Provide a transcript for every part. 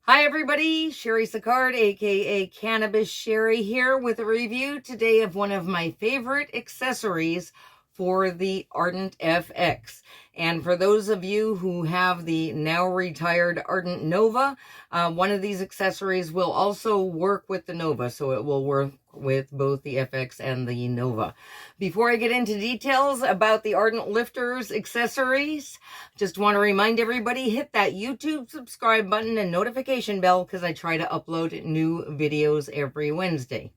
Hi everybody, Cheri Sicard, aka Cannabis Cheri, here with a review today of one of my favorite accessories for the Ardent FX. And for those of you who have the now retired Ardent Nova, one of these accessories will also work with the Nova, so it will work with both the FX and the Nova. Before I get into details about the Ardent Lifters accessories, just want to remind everybody, hit that YouTube subscribe button and notification bell because I try to upload new videos every Wednesday.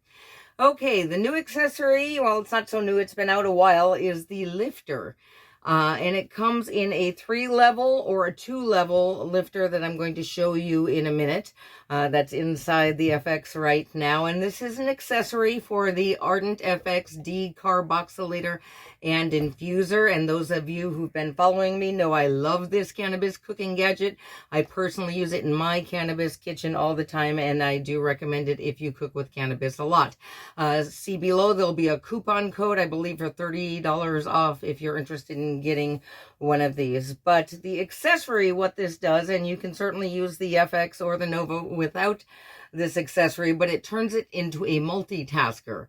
Okay, the new accessory, well, it's not so new, it's been out a while, is the lifter. And it comes in a 3-level or a 2-level lifter that I'm going to show you in a minute. That's inside the FX right now. And this is an accessory for the Ardent FX decarboxylator and infuser. And those of you who've been following me know I love this cannabis cooking gadget. I personally use it in my cannabis kitchen all the time, and I do recommend it if you cook with cannabis a lot. See below, there'll be a coupon code, I believe, for $30 off if you're interested in getting one of these. But the accessory, what this does, and you can certainly use the FX or the Nova without this accessory, but it turns it into a multitasker.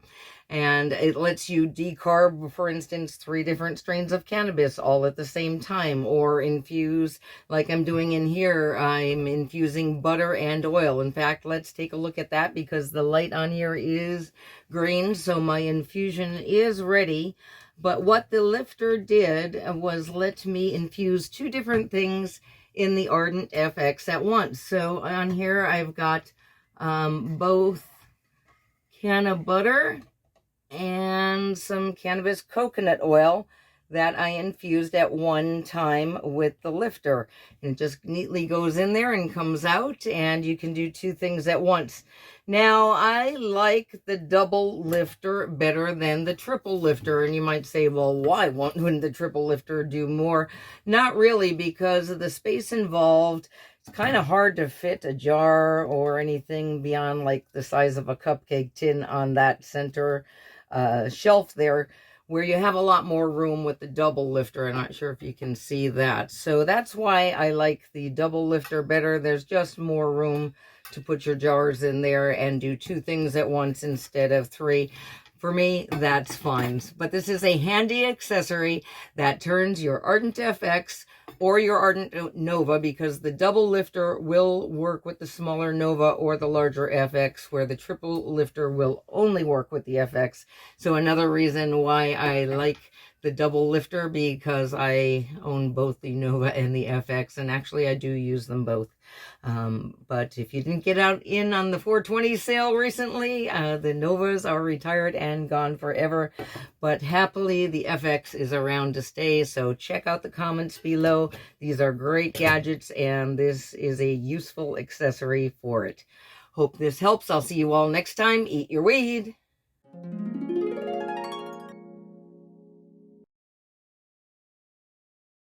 And it lets you decarb, for instance, 3 different strains of cannabis all at the same time, or infuse, like I'm doing in here. I'm infusing butter and oil. In fact, let's take a look at that because the light on here is green, so my infusion is ready. But what the lifter did was let me infuse 2 different things in the Ardent FX at once. So on here I've got both cannabutter and some cannabis coconut oil that I infused at one time with the lifter. And it just neatly goes in there and comes out, and you can do 2 things at once. Now, I like the double lifter better than the triple lifter. And you might say, well, why wouldn't the triple lifter do more? Not really, because of the space involved. It's kind of hard to fit a jar or anything beyond like the size of a cupcake tin on that center shelf there, where you have a lot more room with the double lifter. I'm not sure if you can see that. So that's why I like the double lifter better. There's just more room to put your jars in there and do 2 things at once instead of 3. For me, that's fine. But this is a handy accessory that turns your Ardent FX or your Ardent Nova, because the double lifter will work with the smaller Nova or the larger FX, where the triple lifter will only work with the FX. So another reason why I like the double lifter, because I own both the Nova and the FX, and actually I do use them both. But if you didn't get out in on the 420 sale recently, the Novas are retired and gone forever, but happily the FX is around to stay. So check out the comments below. These are great gadgets, and this is a useful accessory for it. Hope this helps. I'll see you all next time. Eat your weed.